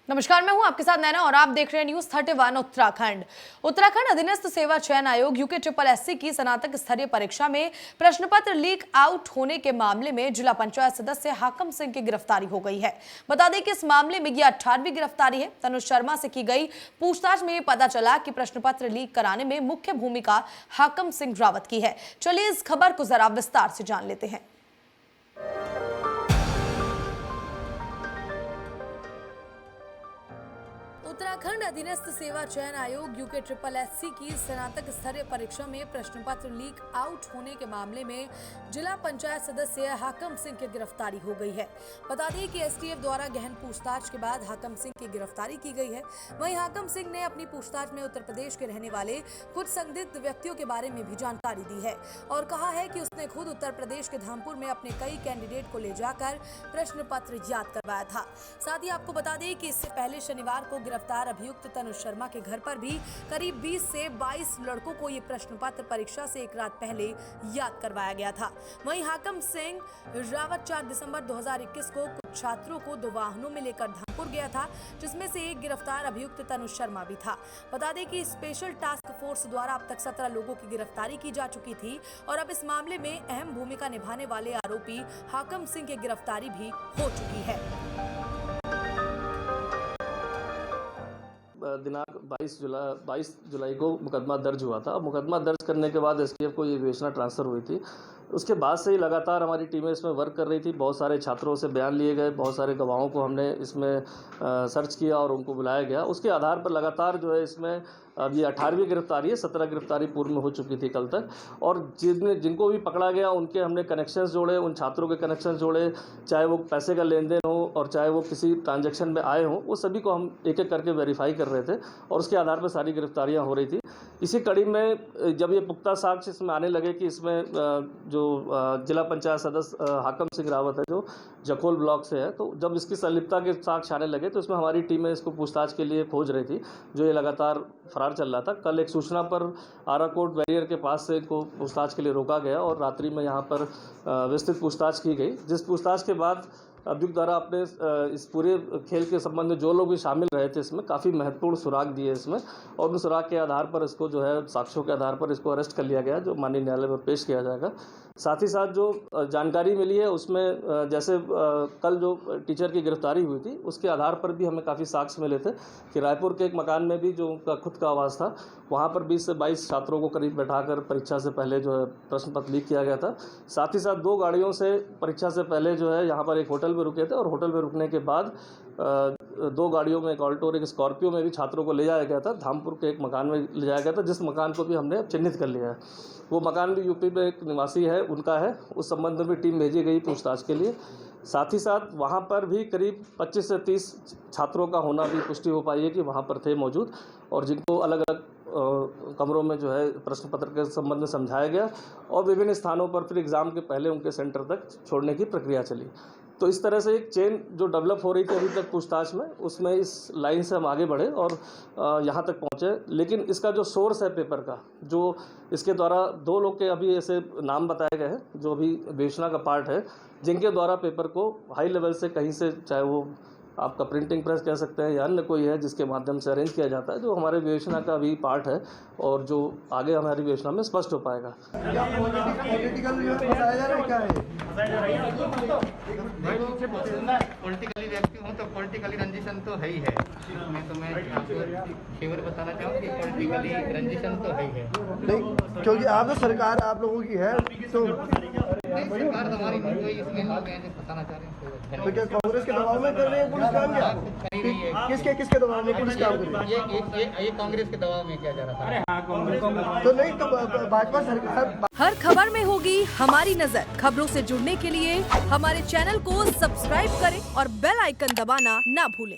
नमस्कार, मैं हूं आपके साथ नैना और आप देख रहे हैं न्यूज 31 उत्तराखंड अधीनस्थ सेवा चयन आयोग UKSSC की स्नातक स्तरीय परीक्षा में प्रश्न पत्र लीक आउट होने के मामले में जिला पंचायत सदस्य हाकम सिंह की गिरफ्तारी हो गई है। बता दें कि इस मामले में यह 18वीं गिरफ्तारी है। तनुज शर्मा से की गई पूछताछ में पता चला कि प्रश्न पत्र लीक कराने में मुख्य भूमिका हाकम सिंह रावत की है। चलिए इस खबर को जरा विस्तार से जान लेते हैं। उत्तराखंड अधीनस्थ सेवा चयन आयोग UKSSC की स्नातक स्तरीय परीक्षा में प्रश्न पत्र लीक आउट होने के मामले में जिला पंचायत सदस्य हाकम सिंह की गिरफ्तारी हो गई है। बता दें कि STF द्वारा गहन पूछताछ के बाद हाकम सिंह की गिरफ्तारी की गई है। वहीं हाकम सिंह ने अपनी पूछताछ में उत्तर प्रदेश के रहने वाले कुछ संदिग्ध व्यक्तियों के बारे में भी जानकारी दी है और कहा है कि उसने खुद उत्तर प्रदेश के धामपुर में अपने कई कैंडिडेट को ले जाकर प्रश्न पत्र याद करवाया था। साथ ही आपको बता दें कि इससे पहले शनिवार को गिरफ्तार अभियुक्त तनुज शर्मा के घर पर भी करीब 20 से 22 लड़कों को ये प्रश्न पत्र परीक्षा से एक रात पहले याद करवाया गया था। वहीं हाकम सिंह रावत 4 दिसंबर 2021 को कुछ छात्रों को 2 वाहनों में लेकर धामपुर गया था, जिसमें से एक गिरफ्तार अभियुक्त तनुज शर्मा भी था। बता दें कि स्पेशल टास्क फोर्स द्वारा अब तक 17 लोगों की गिरफ्तारी की जा चुकी थी और अब इस मामले में अहम भूमिका निभाने वाले आरोपी हाकम सिंह की गिरफ्तारी भी हो चुकी है। दिनांक 22 जुलाई को मुकदमा दर्ज हुआ था। मुकदमा दर्ज करने के बाद STF को ये विवेचना ट्रांसफ़र हुई थी। उसके बाद से ही लगातार हमारी टीमें इसमें वर्क कर रही थी। बहुत सारे छात्रों से बयान लिए गए, बहुत सारे गवाहों को हमने इसमें सर्च किया और उनको बुलाया गया। उसके आधार पर लगातार जो है इसमें अब ये 18वीं गिरफ्तारी है। 17 गिरफ्तारी पूर्व में हो चुकी थी कल तक, और जिनको भी पकड़ा गया उनके हमने कनेक्शंस जोड़े, उन छात्रों के कनेक्शंस जोड़े, चाहे वो पैसे का लेन देन हो और चाहे वो किसी ट्रांजैक्शन में आए हों, वो सभी को हम एक एक करके वेरीफाई कर रहे थे और उसके आधार पर सारी गिरफ्तारियाँ हो रही थी। इसी कड़ी में जब ये पुख्ता साक्ष्य इसमें आने लगे कि इसमें जो जिला पंचायत सदस्य हाकम सिंह रावत है जो जखोल ब्लॉक से है, तो जब इसकी संलिप्तता के साक्ष्य आने लगे तो इसमें हमारी टीमें इसको पूछताछ के लिए खोज रही थी, जो ये लगातार फरार चल रहा था। कल एक सूचना पर आराकोट बैरियर के पास से इनको पूछताछ के लिए रोका गया और रात्रि में यहाँ पर विस्तृत पूछताछ की गई, जिस पूछताछ के बाद अभियुक्त द्वारा अपने इस पूरे खेल के संबंध में जो लोग भी शामिल रहे थे इसमें काफ़ी महत्वपूर्ण सुराग दिए इसमें, और उन सुराग के आधार पर इसको जो है साक्ष्यों के आधार पर इसको अरेस्ट कर लिया गया, जो माननीय न्यायालय में पेश किया जाएगा। साथ ही साथ जो जानकारी मिली है उसमें जैसे कल जो टीचर की गिरफ्तारी हुई थी उसके आधार पर भी हमें काफ़ी साक्ष्य मिले थे कि रायपुर के एक मकान में भी जो उनका खुद का आवास था, वहाँ पर 20 से 22 छात्रों को करीब बैठाकर परीक्षा से पहले जो है प्रश्न पत्र लीक किया गया था। साथ ही साथ 2 गाड़ियों से परीक्षा से पहले जो है यहाँ पर एक होटल में रुके थे और होटल में रुकने के बाद 2 गाड़ियों में, एक ऑल्टो और एक स्कॉर्पियो में भी छात्रों को ले जाया गया था। धामपुर के एक मकान में ले जाया गया था, जिस मकान को भी हमने चिन्हित कर लिया है। वो मकान भी यूपी में एक निवासी है, उनका है। उस संबंध में भी टीम भेजी गई पूछताछ के लिए। साथ ही साथ वहाँ पर भी करीब 25 से 30 छात्रों का होना भी पुष्टि हो पाई है कि वहाँ पर थे मौजूद, और जिनको अलग अलग कमरों में जो है प्रश्न पत्र के संबंध में समझाया गया और विभिन्न स्थानों पर फिर एग्ज़ाम के पहले उनके सेंटर तक छोड़ने की प्रक्रिया चली। तो इस तरह से एक चेन जो डेवलप हो रही थी अभी तक पूछताछ में, उसमें इस लाइन से हम आगे बढ़े और यहाँ तक पहुँचे। लेकिन इसका जो सोर्स है पेपर का, जो इसके द्वारा 2 लोग के अभी ऐसे नाम बताए गए हैं जो अभी विवेचना का पार्ट है, जिनके द्वारा पेपर को हाई लेवल से कहीं से, चाहे वो आपका प्रिंटिंग प्रेस कह सकते हैं या अन्य कोई है, जिसके माध्यम से अरेंज किया जाता है, जो हमारे विवेचना का भी पार्ट है और जो आगे हमारी विवेचना में स्पष्ट हो पाएगा। पॉलिटिकली व्यक्ति हूँ तो पॉलिटिकली रंजिशन तो है ही है। मैं आपको फेवर बताना चाहूँ कि पॉलिटिकली रंजिशन तो है ही है। नहीं, क्योंकि आप तो सरकार आप लोगों की है, तो सरकार तो हमारी नहीं हुई, इसलिए हम बताना चाह रहे हैं। तो क्या कांग्रेस के दबाव में कर रहे हैं पुलिस काम? क्या किसके दबाव में पुलिस काम कर रही है? ये कांग्रेस के दबाव में किया जा रहा था। तो नहीं, तो भाजपा सरकार। हर खबर में होगी हमारी नजर। खबरों से जुड़ने के लिए हमारे चैनल को सब्सक्राइब करें और बेल आइकन दबाना ना भूलें।